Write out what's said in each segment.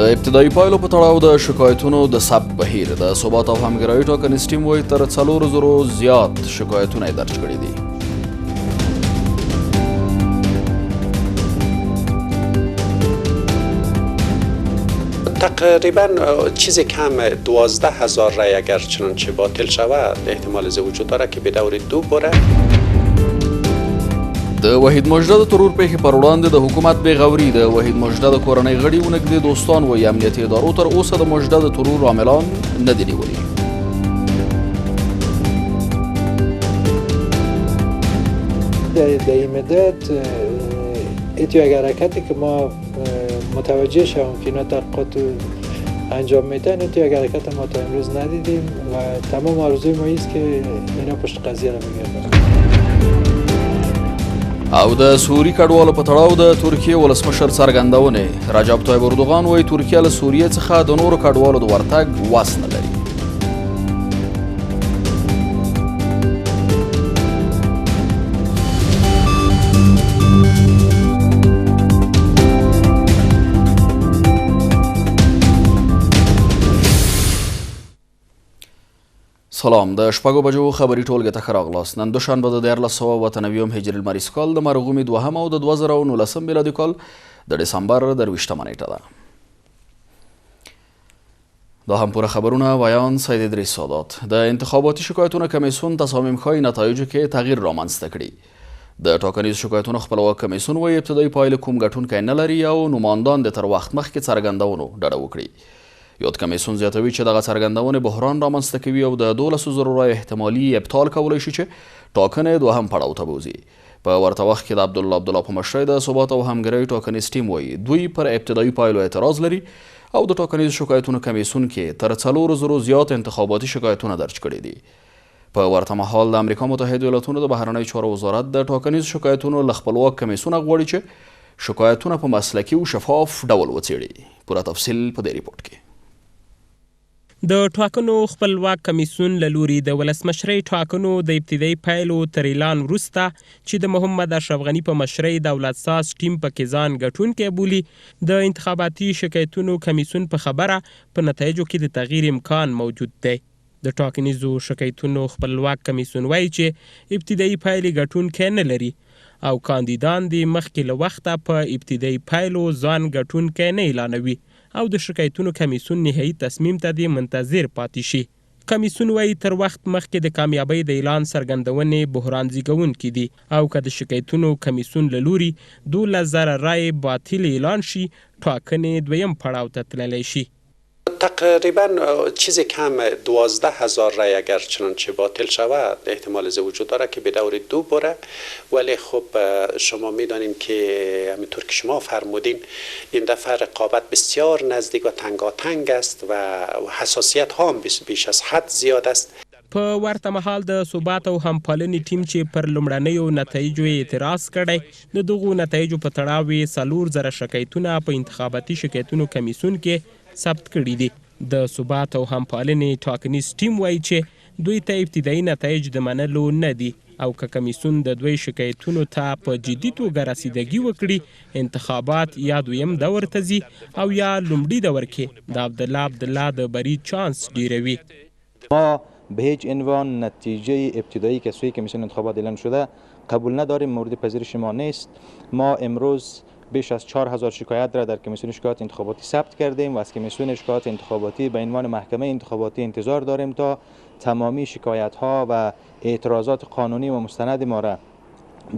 ابتدایي پایلو په تړاو د شکایتونو د ثبت بهیر د ثبات او همګرایي ټاکنیز ټیم وایي تر 4,000 زیات شکایتونه یې درج کړي دي. تقریبا چیزی کم 12,000 رای اگر چنانچه باطل شود احتمال وجود داره که به دور 2 بره. د وحید مجده د ترور پیښې پر وړاندې د حکومت بېغوري د وحید مجده د کورنۍ غړي ونږدې دوستان وایي امنیتي ادارو تر اوسه د مجده د ترور عاملان نه دي نیولي. در این مدت ایتو اگر حرکتی که ما متوجه شویم که اینا تحقیقات انجام میدن ایتو اگر حرکت ما تا امروز ندیدیم و تمام آرزوی ما ایست که اینا پشت قضیه را بگردن. او د سوري کډوالو په تړاو د ترکیې ولسمشر څرګندونې رجب طیب اردوغان وایي ترکیه له سوریې څخه د نورو کډوالو د ورتګ وس نه لري. سلام د شپږو بجو خبري ټولګې ته ښه راغلاست. نن دوشنبه د 1498 هجري لمریز کال د مرغومي 2 او د 2019 میلادي کال د ډسمبر 23 نیټه ده. دا هم پوره خبرونه ویان سید ادریس سادات. د انتخاباتي شکایتونو کمیسیون تصامیم ښایي نتایجو کې تغییر رامنځته کړي. د ټاکنیز شکایتونو خپلواک کمیسیون وایي ابتدایي پایلې کوم ګټونکی نه لري او نوماندان د تر وخت مخکې څرګندونو ډډه وکړي. یاد کمیسیون زیاتوي چې دغه څرګندونې بحران رامنځته کوي او د 12,000 رایو احتمالي ابطال کولی شي چې ټاکنې دوهم پړاو ته بوځي. په ورته وخت کې د عبدالله په مشرۍ د ثبات او همګرایي ټاکنیز ټیم وایي دوی پر ابتدایي پایلو اعتراض لري او د ټاکنیز شکایتونو کمیسیون کې تر 4,000 زیات انتخاباتي شکایتونه درج کړي دي. په ورته مهال د امریکا متحده ایالاتونو د بهرنیو چارو وزارت د ټاکنیز شکایتونو له خپلواک کمیسیونه غواړي چې شکایتونه په مسلکي او شفاف ډول وڅېړي. پوره تفصیل په دې ریپورت کې. د ټاکنو خپلواک کمیسیون له لوري د ولسمشرۍ ټاکنو د ابتدایي پایلو تر اعلان وروسته چې د محمد اشرف غني په مشرۍ دولت ساز ټیم پکې ځان ګټونکی بولي د انتخاباتي شکایتونو کمیسیون په خبره په نتایجو کې د تغییر امکان موجود دی. د ټاکنیزو شکایتونو خپلواک کمیسیون وایي چې ابتدایي پایلې ګټونکی نه لري او کاندیدان د مخکې له وخته په ابتدایي پایلو ځان ګټونکی نه اعلانوي او د شکایتونو کمیسیون نهایي تصمیم ته د منتظر پاتې شي. کمیسیون وایي تر وخت مخکې د کامیابۍ د اعلان څرګندونې بحران زیږونکي دي او که د شکایتونو کمیسیون له لوري 12,000 رایې باطل اعلان شي ټاکنې دویم پړاو ته تللی شي. تقریبا چیزی کم 12,000 رای اگر چنانچه باطل شود احتمال وجود داره که به دور 2 بره. ولی خب شما میدانیم که همینطور که شما فرمودین این دفعه رقابت بسیار نزدیک و تنگاتنگ است و حساسیت ها هم بیش از حد زیاد است. په ورته مهال د ثبات او همپالنې ټیم چې پر لومړنیو نتایجو اعتراض کړی د دغو نتایجو په تړاو 4,000 شکایتونه په انتخاباتي شکایتونو کمیسیون کې ثبت کړي دي. د ثبات او همپالنې ټاکنیز ټیم وایي چې دوی ته ابتدایي نتایج د منلو نه دي او که کمیسیون د دوی شکایتونو ته په جدي توګه رسیدګي وکړي انتخابات یا دویم دور ته ځي او یا لومړي دور کې د عبدالله د برید چانس ډیروي. ما به هیچ عنوان نتیجه ابتدایی که سوی کمیسیون انتخابات اعلام شده قبول نداریم، مورد پذیرش ما نیست. ما امروز بیش از 4,000 شکایت را در کمیسیون شکایات انتخاباتی ثبت کردیم و از کمیسیون شکایات انتخاباتی به عنوان محکمه انتخاباتی انتظار داریم تا تمامی شکایت ها و اعتراضات قانونی و مستند ما را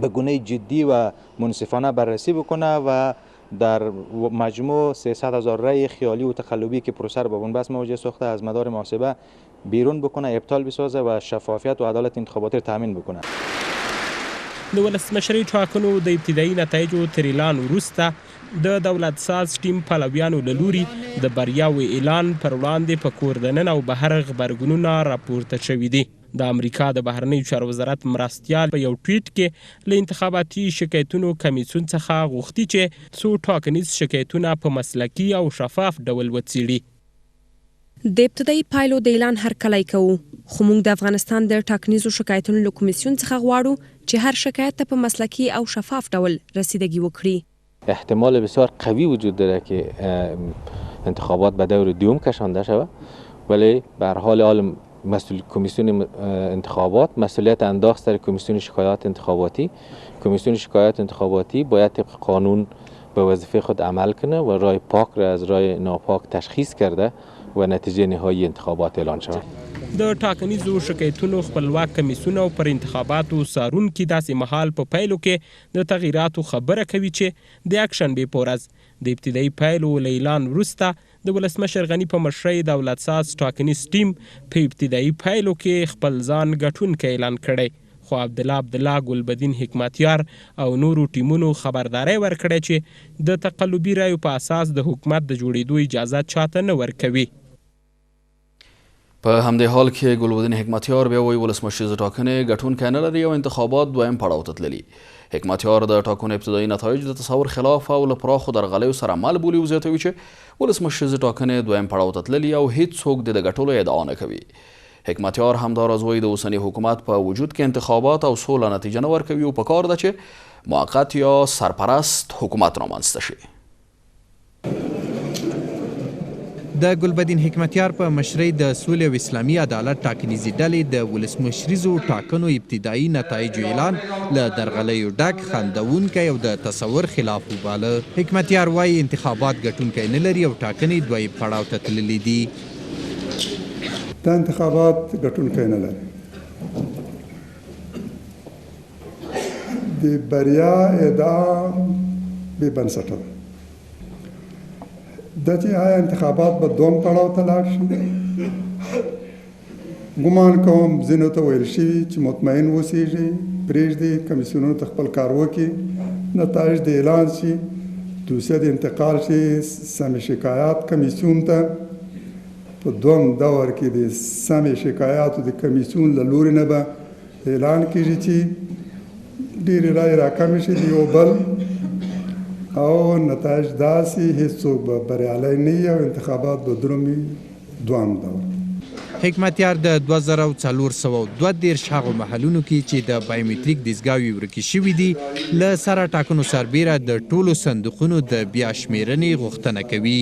به گونه جدی و منصفانه بررسی بکنه و در مجموع 300,000 رای خیالی و تقلبی که پروسه را به بنبست مواجه ساخته از مدار محاسبه بیرون بکنه، ابطال بسازه و شفافیت و عدالت انتخاباتی را تامین بکنه. د ولسمشرۍ ټاکنو د ابتدایي نتایجو تر اعلان وروسته د دولت ساز ټیم پلویانو له لوري د بریاوو اعلان پر وړاندې په کور دننه او بهر غبرګونونه راپورته شوي دي. د امریکا د بهرنیو چارو وزارت مرستیال په یو ټویټ کې له انتخاباتي شکایتونو کمیسیون څخه غوښتي چې څو ټاکنیز شکایتونه په مسلکي او شفاف ډول وڅېړي. د ابتدایي پایلو د اعلان هرکلی کوو، خو موږ د افغانستان د ټاکنیزو شکایتونو له کمیسیون څخه غواړو چې هر شکایت ته په مسلکي او شفاف ډول رسیدګي وکړي. احتمال بسیار قوی وجود داره که انتخابات به دور دوم کشانده شود، ولی به هر حال مسئول کمیسیون انتخابات مسئولیت انداخت در کمیسیون شکایات انتخاباتی. کمیسیون شکایات انتخاباتی باید طبق قانون به وظیفه خود عمل کنه و رای پاک را از رای ناپاک تشخیص کرده و نتیجه نهایی انتخابات اعلان شود. د ټاکنیزو شکایتونو خپلواک کمیسیون او پر انتخاباتو څارونکي داسې مهال په پیلو کې د تغییراتو خبره کوي چې د یکشنبې په ورځ د ابتدایي پیلو له اعلان وروسته د ولسمشر غني په مشرۍ دولتساز ټاکنیز ټیم په ابتدایي پیلو کې خپل ځان ګټونکی اعلان کړی، خو عبدالله ګلبدین حکمتیار او نورو ټیمونو خبرداری ورکړی چې د تقلبي رایو په اساس د حکومت د جوړېدو اجازه چاته نه ورکوي. په همدې حال کې ګلبدین حکمتیار بیا وایي ولسمشریزې ټاکنې ګټونکی نه لري او انتخابات دویم پړاو ته تللي. حکمتیار د ټاکنو ابتدایي نتایج د تصور خلاف او له پراخو درغلیو سره مل بولي او زیاتوي چې ولسمشریزې ټاکنې دویم پړاو ته تللي او هیڅوک د ګټلو ادعا نه کوي. حکمتیار همداراز وایي د اوسني حکومت په وجود کې انتخابات او سوله نتیجه نه ورکوي او پکار ده چې موقت یا سرپرست حکومت رامنځته شي. د ګلبدین حکمتیار په مشرۍ د سولې او اسلامي عدالت ټاکنیزې ډلې د ولسمشریزو ټاکنو ابتدایي نتایجو اعلان له درغلیو ډک، خندونکی او د تصور خلاف وباله. حکمتیار وایي انتخابات ګټونکی نه لري او ټاکنې دویم پړاو ته تللي دي. دا انتخابات ګټونکی نه لري. د بریا ادعا بې بنسټه ده. دا چې آیا انتخابات به دوم پړاو ته لاړ شي، ګمان کوم ځینو ته ویل شوي چې مطمئن اوسیږي، پرېږدي کمیسیونونو ته خپل کار وکړي، نتایج د اعلان شي، دوسیه د انتقال شي سمې شکایات کمیسیون ته. په دوم دور کې د سمې شکایاتو د کمیسیون له لوري نه به اعلان کېږي چې ډېرې رایې راکمې شي د یو بل او نتایج داسې هیڅوک به بریالی نه وي او انتخابات به درومي دوام دور. حکمتیار د 2432 هغو محلونو کې چې د بایومټریک دستګاوې ورکې شوي دي له سره ټاکنو سربیره د ټولو صندوقونو د بیا شمیرنې غوښتنه کوي.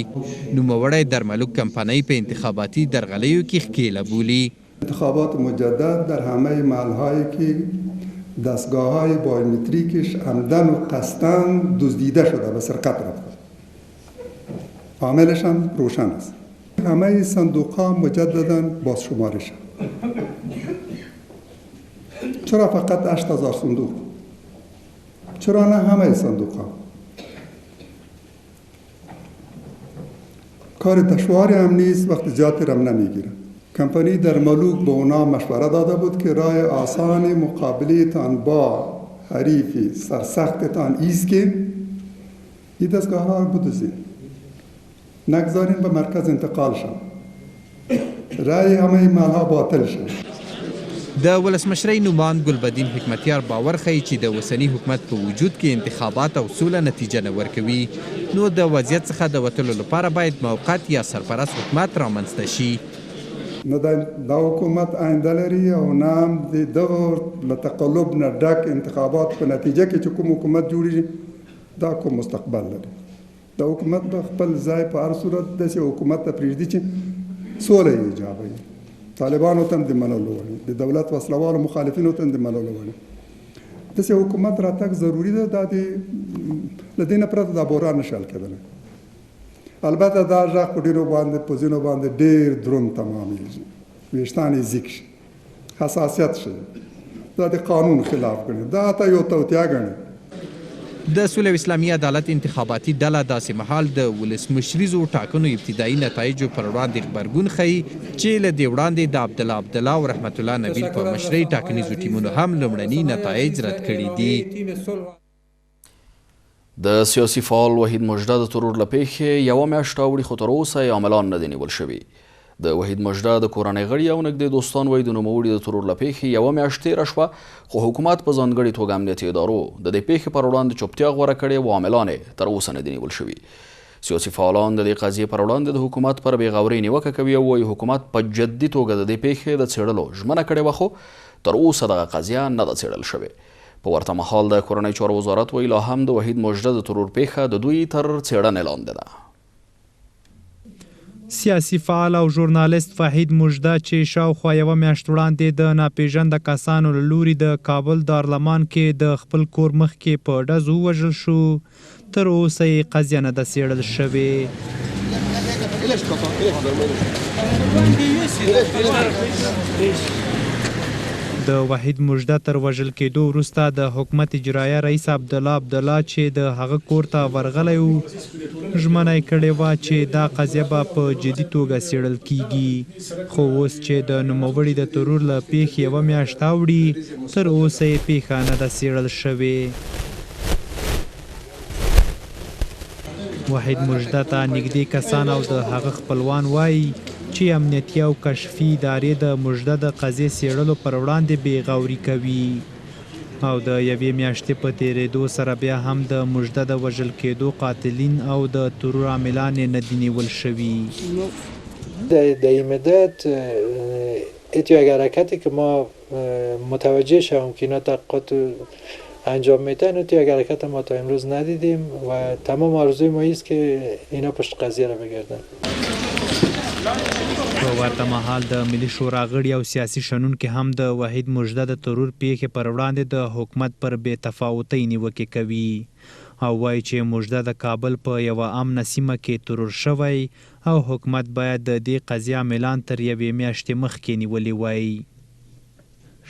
نوموړی درملوک کمپنۍ په انتخاباتي درغلیو کې ښکیله بولي. انتخابات مجدد در همه محل‌هایی که دستگاه‌های بایومتریکش عمدن و قصداً دزدیده شده و سرقت رفته. عاملش هم روشن است. همه صندوق‌ها مجدداً بازشماری شد. چرا فقط 8000 صندوق؟ چرا نه همه صندوق‌ها؟ کار دشواری هم نیست وقتی جاتی رم نمیگیرن. کمپانی درملوک به اونا مشوره داده بود که راه آسان مقابله تان با حریفی سرسخت تان ایستگین این دستگاه ها رو بدوزید، نگذارین به مرکز انتقال شد، رای همه مالها باطل شد. د ولسمشرۍ نومان ګلبدین حکمتیار باور ښیي چې د اوسني حکومت په وجود کې انتخابات او سوله نتیجه نه ورکوي، نو د وضعیت څخه د وتلو لپاره باید موقت یا سرپرست حکومت رامنځته شي. نه دا حکومت آینده لري او نه هم د دغو له تقلب نه ډک انتخابات په نتیجه کې چې کوم حکومت جوړېږي دا کوم مستقبل لري. دا حکومت به خپل ځای په هر صورت داسې حکومت ته پرېږدي چې سوله یې ایجابوي، طالبانو ته هم د منلو وړي، د دولت وسلوالو مخالفینو ته هم د منلو وړي. داسې حکومت راتګ ضروري ده. دا د له دې نه پرته دا بحران نشي حل کېدلی. البته دا غږ په ډېرو باندې په ځینو باندې ډېر دروند تمامېږي، ویښتان یې ځیږ شي، حساسیت شي، دا د قانون خلاف ګڼي، دا حتی یو توطیه ګڼي. د سولې او اسلامي عدالت انتخاباتي ډله داسې مهال د ولسمشریزو ټاکنو ابتدایي نتایجو پر وړاندې غبرګون ښیي چې له دې وړاندې د عبدالله او رحمت الله نبیل په مشرۍ ټاکنیزو ټیمونو هم لومړني نتایج رد کړي دي. د سیاسي فعال وحید مژده د ترور له پیښې یوه میاشت اوړي خو تر اوسه یې عاملان نه دي نیول شوي. د وحید مژده د کورنۍ غړي او نږدې دوستان وایي د نوموړي د ترور له پیښې یوه میاشت تېره شوه خو حکومت په ځانګړې توګه امنیتي ادارو د دې پیښې پر وړاندې چوپتیا غوره کړې او عاملان یې تر اوسه نه دي نیول شوي. سیاسي فعالان د دې قضیې پر وړاندې د حکومت پر بېغورۍ نیوکه کوي او وایي حکومت په جدي توګه د دې پیښې د څېړلو ژمنه کړې وه خو تر اوسه دغه قضیه نه ده څېړل شوې. په ورته مهال د کورنۍ چارو وزارت وایي لا هم د وحید مژده د ترور پیښه د دوی تر څېړنې لاندې ده. سیاسي فعال او ژورنالیست وحید مژده چې شاوخوا یوه میاشت وړاندې د ناپېژنده کسانو له لوري د کابل دارالمان کې د خپل کور مخکې په ډزو ووژل شو، تر اوسه یې قضیه نه ده څېړل شوې. د وحید مژده تر وژل کېدو وروسته د حکومت اجرایه رئیس عبدالله چې د هغه کور ته ورغلی و ژمنه یې کړې وه چې دا قضیه به په جدي توګه څېړل کیږي، خو اوس چې د نوموړي د ترور له پیښې یوه میاشت اوړي تر اوسه یې پیښه نه ده څېړل شوې. وحید مژده ته نږدې کسان او د هغه خپلوان وایي چې امنیتي او کشفي ادارې د مژده د قضیې څېړلو پر وړاندې بې غوري کوي او د یوې میاشتې په تېرېدو سره بیا هم د مژده د وژل کېدو قاتلین او د ترور عاملان یې نه دي نیول شوي. در این مدت اتیو اگر حرکتی که ما متوجه شویم که اینا تحقیقات انجام میدن اتیو اگر حرکت ما تا امروز ندیدیم و تمام آرزوی ما ایست که اینا پشت قضیه را بگردن. په ورته مهال د ملي شورا غړي او سیاسي شنونکي هم د وحید مژده د ترور پیښې پر وړاندې د حکومت پر بې تفاوتۍ نیوکې کوي او وایي چې مژده د کابل په یوه امنه سیمه کې ترور شوی او حکومت باید د دې قضیې عاملان تر یوې میاشتې مخکې نیولي وای.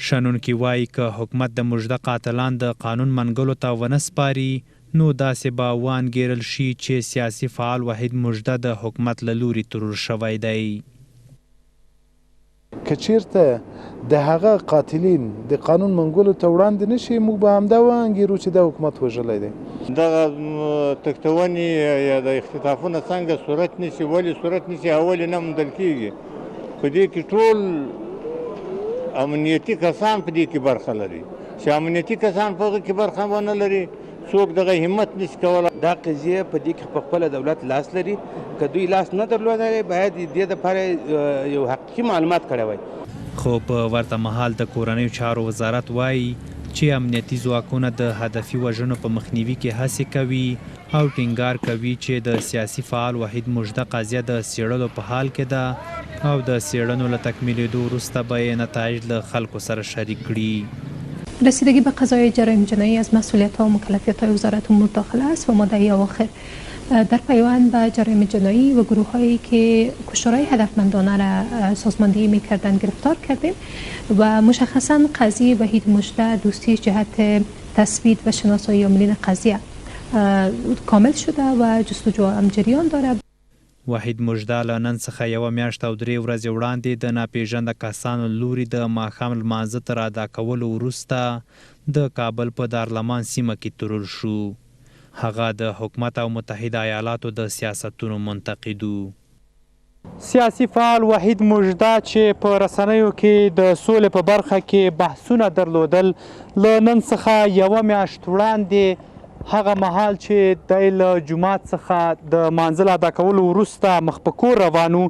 شنونکي وایي که حکومت د مژده قاتلان د قانون منګلو ته ونه سپاري نو داسې به وانګیرل شي چې سیاسي فعال وحید مژده د حکومت له لوري ترور شوی دی. که چیرته د هغه قاتلین د قانون منګولو ته وړاندې نشي موږ به همدا وانګیرو چې د حکومت وژلی دی. دغه تکتونې یا د اختطافونه څنګه صورت نیسي، ولې صورت نیسي او ولې نه موندل کیږي. په دې کې ټول امنیتي کسان په دې کې برخه لري، چې امنیتي کسان په هغه کې برخه ونه لري څوک دغه همت نشي کولی. دا قضیه په دې کې په خپله دولت لاس لري، که دوی لاس نه درلودلی باید دې دپاره یو حقیقي معلومات کړی وای. خو په ورته مهال د کورنیو چارو وزارت وایي چې امنیتي ځواکونه د هدفي وژنو په مخنیوي کې هڅې کوي او ټینګار کوي چې د سیاسي فعال وحید مژده قضیه د څېړلو په حال کې ده او د څېړنو له تکمیلېدو وروسته به یې نتایج له خلکو سره شریک کړي. رسیدگی به قضای جرایم جنایی از مسئولیت‌ها و مکلفیت‌های وزارت امور داخله است و ماده‌ای اواخر در پیوند به جرایم جنایی و گروه‌هایی که کشتارهای هدفمندانه را سازماندهی می‌کردند گرفتار کردیم و مشخصاً قضیه وحید مژده دوستی جهت تثبیت و شناسایی عاملین قضیه کامل شده و جستجو هم جریان دارد. وحید مژده له نن څخه یوه میاشت او 3 ورځې وړاندې د ناپېژنده کسانو لوري د ماښام لمانځه تر ادا کولو وروسته د کابل په دارالمان سیمه کې ترور شو. هغه د حکومت او متحده ایالاتو د سیاستونو منتقد و. سیاسي فعال وحید مژده چې په رسنیو کې د سولې په برخه کې بحثونه درلودل له نن څخه یوه میاشت وړاندې هغه مهال چې دی له جومات څخه د مانځل ادا کولو وروسته مخ په کور روانو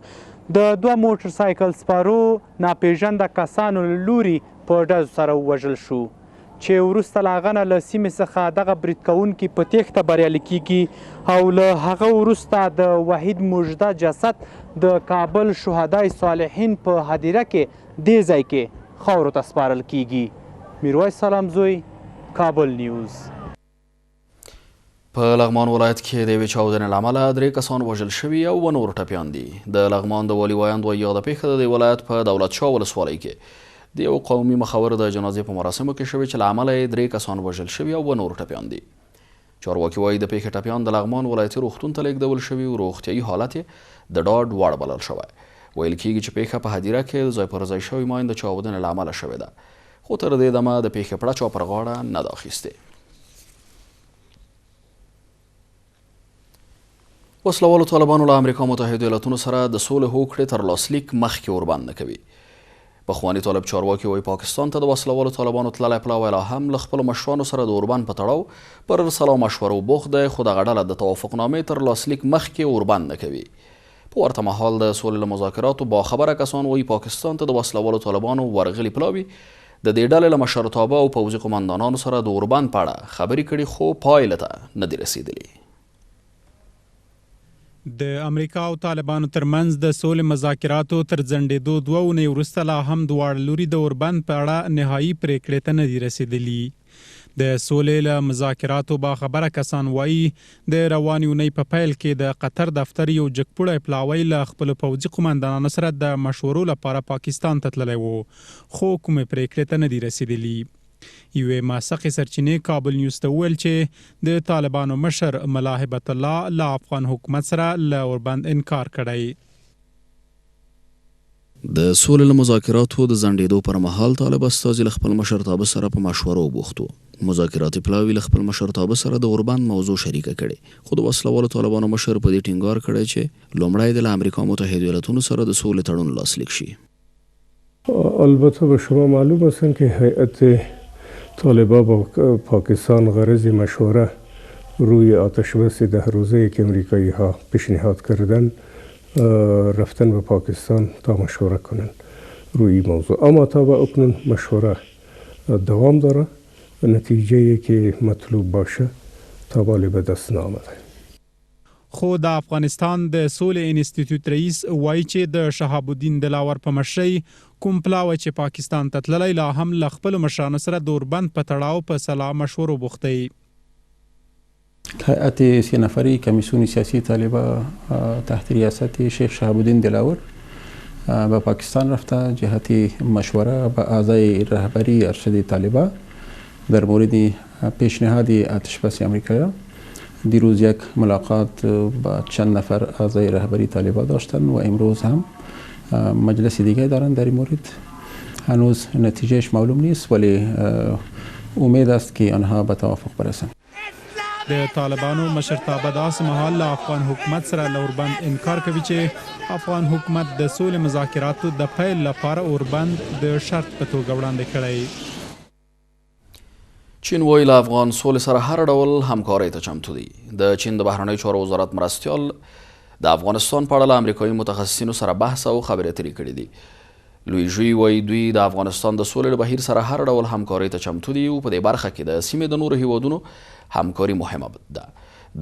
د 2 موټر سایکل سپارو ناپېژنده کسانو له لوري په ډزو سره ووژل شو چې وروسته له هغه نه له سیمې څخه دغه برید کوونکي په تېښته بریالي کیږي او له هغه وروسته د وحید مژده جسد د کابل شهدای صالحین په هدیره کې دې ځای کې خاورو ته سپارل کیږي. میرویس سلامزوی، کابل نیوز. په لغمان ولایت کې د یوې چاودنې له امله 3 کسان وژل شوي او 2 نور ټپیان دي. د لغمان د والي وایند وایي یاده پیښه د دې ولایت په دولت شاه ولسوالۍ کې د یو قومي مخور د جنازې په مراسمو کې شوې چې له امله یې 3 کسان وژل شوي او 2 نور ټپیان دي. چارواکي وایي د پیښې ټپیان د لغمان ولایتي روغتون ته لیږدول شوي او روغتیایي حالت یې د ډاډ وړ بلل شوی. ویل کېږي چې پیښه په هدیره کې د ځای پر ځای شوي ماین د چاودنې له امله شوې ده، خو تر دې دمه د پیښې پړه چا پر غاړه نه ده اخیستې. وسلوالو طالبانو له امریکا متحده ایالاتونو سره د سولې هوکړې تر لاسلیک مخکې وربند نه کوي. پخواني طالب چارواکي وایي پاکستان ته د وسلوالو طالبانو تللی پلاوی لا هم له خپلو مشرانو سره د اوربند په تړاو پر سلا مشورو بوخت دی، خو دغه ډله د توافقنامې تر لاسلیک مخکې اوربند نه کوي. په ورته مهال د سولې له مذاکراتو باخبره کسان وایي پاکستان ته د وسلوالو طالبانو ورغلي پلاوي د دې ډلې له مشرتابه او پوځي قمندانانو سره د اوربند په اړه خبرې کړي خو پایله ته نه دي رسېدلي. د امریکا او طالبانو ترمنځ د سولې مذاکراتو تر ځنډېدو 2 اونۍ وروسته لا هم دواړه لوري د اوربند په اړه نهایي پریکړې ته نه دي رسېدلي. د سولې له مذاکراتو باخبره کسان وایي د روانې اونۍ په پیل کې د قطر دفتر یو جګپوړی پلاوی له خپلو پوځي قمندانانو سره د مشورو لپاره پاکستان ته تللی و، خو کومې پریکړې ته نه دي رسېدلي. یوې ماسخې سرچینې کابل نیوز ته وویل چې د طالبانو مشر ملا هبت الله له افغان حکومت سره له اوربند انکار کړی. د سولې له مذاکراتو د ځنډېدو پر مهال طالب استازي له خپل مشرتابه سره په مشورو بوخت و. مذاکراتي پلاوي له خپل مشرتابه سره د اوربند موضوع شریکه کړې، خو د وسلوالو طالبانو مشر په دې ټینګار کړی چې لومړی د امریکا متحده ایالاتونو سره د سولې تړون لاسلیک شي. البته به شما معلوم است که هیئت طالبان با پاکستان غرض مشوره روی آتش بس 10 روزه که امریکایی ها پیشنهاد کردن رفتن به پاکستان تا مشوره کنند روی این موضوع، اما تا به اکنون مشوره دوام داره و نتیجه که مطلوب باشه تا بالی به دست نامده. خو د افغانستان د سولې انسټیټیوټ رئیس وایي چې د شهاب الدین دلاور په مشرۍ کوم پلاوی چې پاکستان ته تللی لا هم له خپلو مشرانو سره د اوربند په تړاو په سلا مشورو بوختی. هیئت 3 نفری کمیسیون سیاسی طالبه تحت ریاست شیخ شهاب الدین دلاور به پاکستان رفته جهت مشوره با اعضای رهبری ارشد طالبه در مورد پیشنهاد آتش بس آمریکایی. دیروز یک ملاقات با چند نفر اعضای رهبری طالبان داشتن و امروز هم مجلس دیگه دارن در این مورد. هنوز نتیجهش معلوم نیست ولی امید است که آنها به توافق برسند. د طالبانو مشرتابه داسې مهال له افغان حکومت سره له اوربند انکار کوي چې افغان حکومت د سولې مذاکراتو د پیل لپاره اوربند د شرط په توګه وړاندې کړی. چین وایي له افغان سولې سره هر ډول همکارۍ ته چمتو دی. د چین د بهرنیو چارو وزارت مرستیال د افغانستان په اړه له امریکایي متخصصینو سره بحث او خبرې اترې کړې دي. لوی ژوی وایي دوی د افغانستان د سولې له بهیر سره هر ډول همکارۍ ته چمتو دي او په دې برخه کې د سیمې د نورو هیوادونو همکاري مهمه ده.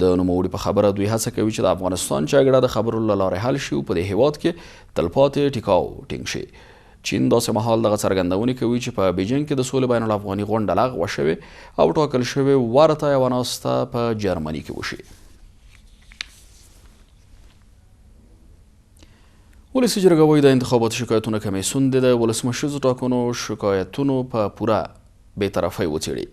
د نوموړي په خبره دوی هڅه کوي چې د افغانستان جګړه د خبرو له لارې حل شي او په دې هیواد کې تلپاتې ټیکاو ټینګ شي. چین داسې مهال دغه څرګندونې کوي چې په بیجینګ کې د سولې بین الافغاني غونډه لغوه شوې او ټاکل شوې ورته یوه ناسته په جرمني کې وشي. ولسي جرګه وایي د انتخاباتي شکایتونو کمیسیون د ولسمشریزو ټاکنو شکایتونو په پوره بېطرفۍ وڅېړي.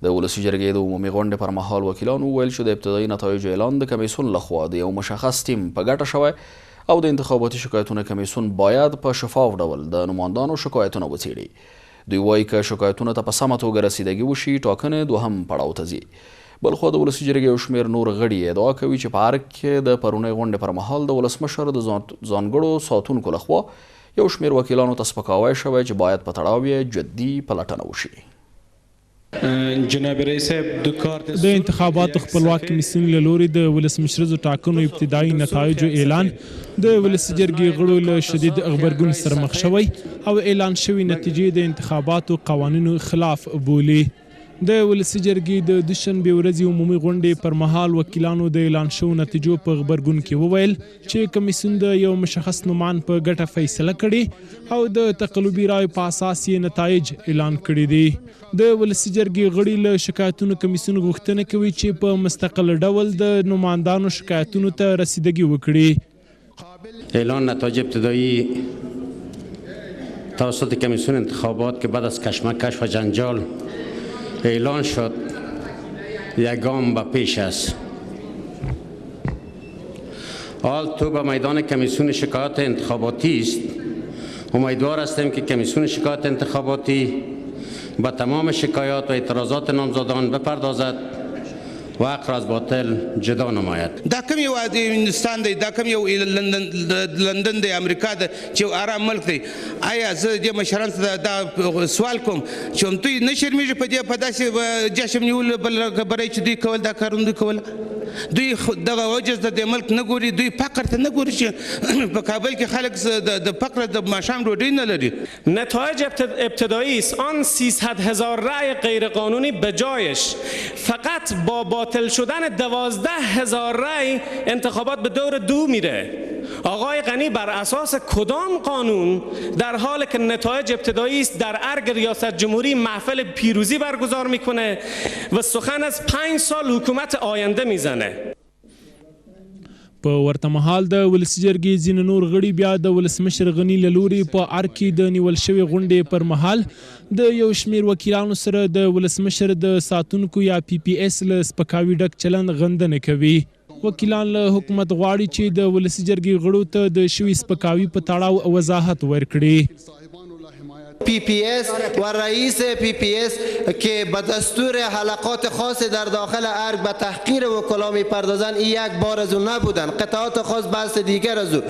د ولسي جرګې د عمومي غونډې پر مهال وکیلانو وویل چې د ابتدایي نتایجو اعلان د کمیسیون لخوا د یو مشخص ټیم په ګټه شوی او د انتخاباتي شکایتونو کمیسیون باید په شفاف ډول د نمایندانو شکایتونه وڅېړي. دوی وایي که شکایتونو ته په سمه توګه رسیدګي وشي ټاکنې دوهم پړاو ته ځي. بلخوا د ولسي جرګې یو شمېر نور غړي ادعا کوي چې په ارګ کې د پرونۍ غونډې پر مهال د ولسمشر د ځانګړو ساتونکو لخوا یو شمېر وکیلانو ته سپکاوی شوی چې باید په تړاو یې جدي پلټنه وشي. جناب رئیس صاحب د انتخاباتو خپلواک کمیسیون له لوري د ولسمشریزو ټاکنو ابتدایي نتایجو اعلان د ولسي جرګې غړو له شدید غبرګون سره مخ شوی او اعلان شوی نتیجې د انتخاباتو قوانینو خلاف بولي. د ولسي جرګې د دوشنبې ورځې عمومي غونډې پر مهال وکیلانو د اعلان شوو نتیجو په غبرګون کې وویل چې کمیسیون د یو مشخص نومان په ګټه فیصله کړې او د تقلبي رایو په اساس یې نتایج اعلان کړي دي. د ولسي جرګې غړي له شکایتونو کمیسیون غوښتنه کوي چې په مستقل ډول د نمایندانو شکایتونو ته رسیدګي وکړي. اعلان نتایج ابتدایی توسط کمیسیون انتخابات که بعد از کشمکش و جنجال اعلان شد یک گام به پیش است. حال تو به میدان کمیسیون شکایات انتخاباتی است. امیدوار هستیم که کمیسیون شکایات انتخاباتی به تمام شکایات و اعتراضات نامزدان بپردازد و حق را از باطل جدا نماید. دا کوم یو هندستان دی، دا کوم یو لندن دی، امریکا دی چې یو آرام ملک دی. آیا زه دې مشرانو ته دا سوال کوم چې هم دوی نه شرمېږي په داسې جشن نیولو بل خبرې چې دوی کول دا کارونه دوی کول؟ دوی دغه عجز د دې ملک نه ګوري، دوی فقر ته نه ګوري چې په کابل کې خلک د فقر د ماښام ډوډۍ نه لري. نتایج ابتدایی است. آن 300,000 رأی غیرقانونی به جایش فقط با باطل شدن 12,000 رأی انتخابات به دور 2 میره. آقای غنی بر اساس کدام قانون در حالی که نتایج ابتدایی است در ارگ ریاست جمهوری محفل پیروزی برگزار میکنه و سخن از 5 سال حکومت آینده میزنه؟ په ورته مهال د ولسي جرګې ځینې نور غړي بیا د ولسمشر غني له لوري په ارګ کې د نیول شوې غونډې پر مهال د یو شمېر وکیلانو سره د ولسمشر د ساتونکو یا PPS له سپکاوي ډک چلند غندنه کوي. وکیلان له حکومت غواړي چې د ولسي جرګې غړو ته د شوي سپکاوي په تړاو وضاحت ورکړي. PPS و رئیس PPS که به دستور حلقات خاص در داخل ارگ به تحقیر وکلا میپردازند، این یک بار از اون نبودن. قطعات خاص بحث دیگر از اون.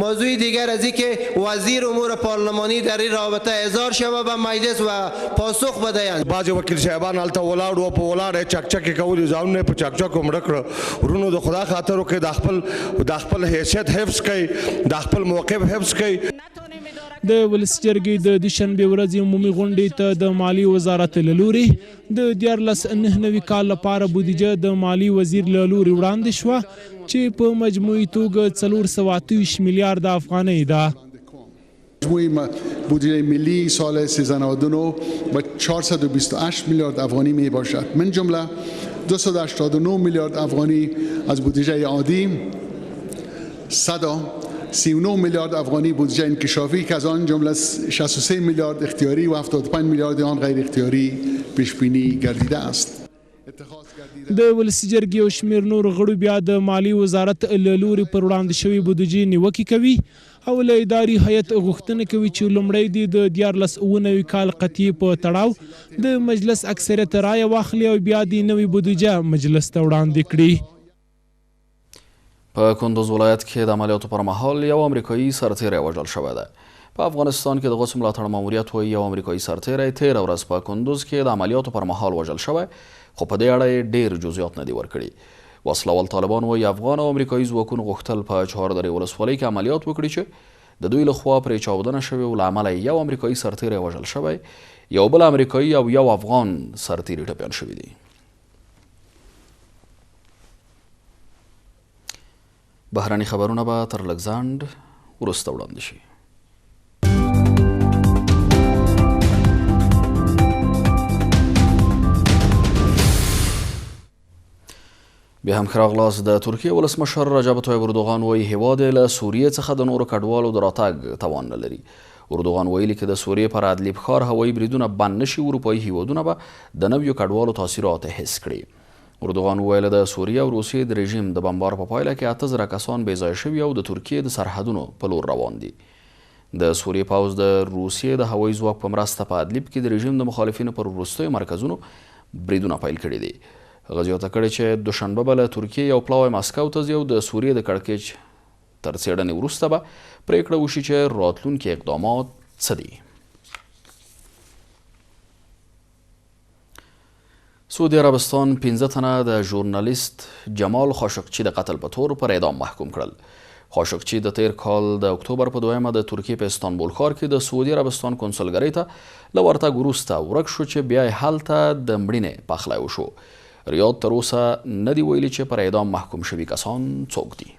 موضوع دیگر از این که وزیر امور پارلمانی در این رابطه اظهار شود به مجلس و پاسخ بدهند. بعض وکیل صاحبان هلته ولاړ و په ولاړ چکچکې کولې ځانونه په چکچکو مړه کړه. ورونو د خدا خاطر وکړئ، د خپل حیثیت حفظ کړئ، د خپل موقف حفظ کړئ. د ولسي جرګې د دوشنبې ورځې عمومي غونډې ته د مالی وزارت له لوري د 1999 کال لپاره بودیجه د مالی وزیر له لوري وړاندې شوه چې په مجموعي توګه 428 میلیارد افغانۍ ده. مجموعی بودجه ملی سال 1399 با 428 میلیارد افغانی می باشد. من جمله 289 میلیارد افغانی از بودجه عادی، 139 میلیارد افغانی بودجه انکشافی که از آن جمله 63 میلیارد اختیاری و 75 میلیارد آن غیر اختیاری پیش بینی گردیده است. د ولسي جرګې او شمېر نور غړو بیا د مالی وزارت له لوري پر وړاندې شوې بودیجې نیوکې کوي او له اداري هیئت غوښتنه کوي چې لومړی د 1999 کال قطعي په تړاو د مجلس اکثریت رایه واخلي او بیا د نوې بودیجه مجلس ته وړاندې کړي. په کندوز ولایت کې د عملیاتو پر مهال یو امریکایي سرتیری وژل شوی دی. په افغانستان کې د غوڅ ملاتړ ماموریت وایي یو امریکایي سرتیری تېره ورځ په کندوز کې د عملیاتو پر مهال وژل شوی، خو په دې اړه یې ډېر جزئیات نه دي ورکړي. وسله وال طالبان وایي افغان او امریکایي ځواکونو غوښتل په چهاردرې ولسوالۍ کې عملیات وکړي چې د دوی لخوا پرې چاودنه شوې او له امله یو امریکایي سرتیری وژل شوی، یو بل امریکایي او یو افغان سرتیري ټپیان شوي دي. بهرني خبرونه به تر لږ ځنډ وروسته وړاندې شي. بیا هم ښه راغلاست. د ترکیې ولسمشر رجب طیب اردوغان وایي هیواد یې له سوریې څخه د نورو کډوالو د راتګ توان نه لري. اردوغان ویلي که د سوریې پر ادلیب ښار هوایي بریدونه بند نشي، اروپایي هیوادونه به د نویو کډوالو تاثیرات حس کړي. اردوغان ویل د سوریې او روسیې د رژیم د بمبار په پایله کې 8,000 کسان بې ځای شوي او د ترکیې د سرحدونو په لور روان دي. د سوریې پوځ د روسیې د هوایي ځواک په مرسته په ادلیب کې د رژیم د مخالفینو پر وروستیو مرکزونو بریدونه پیل کړي دي. هغه زیاته کړې چې دوشنبه به له ترکیې یو پلاوی مسکو ته ځي او د سوریې د کړکېچ تر څېړنې وروسته به پرېکړه وشي چې راتلونکي اقدامات څه دي. سعودي عربستان 15 تنه د ژورنالیست جمال خاشقچي د قتل په تور پر اعدام محکوم کړل. خاشقچي د تیر کال د اکتوبر په 2 د ترکیې په استانبول ښار کې د سعودي عربستان کنسولګرۍ ته له ورتګ وروسته ورک شو چې بیا یې هلته د مړینې پخلی وشو. ریاض تر اوسه نه دی ویلي چې پر اعدام محکوم شوي کسان څوک دي.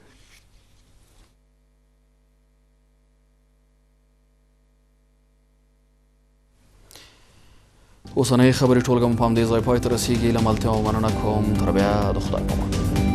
اوسنۍ خبري ټولګه مو په همدې ځای پای ته رسیږي. له ملتیا مننه کوم. تر بیا د خدای په امان.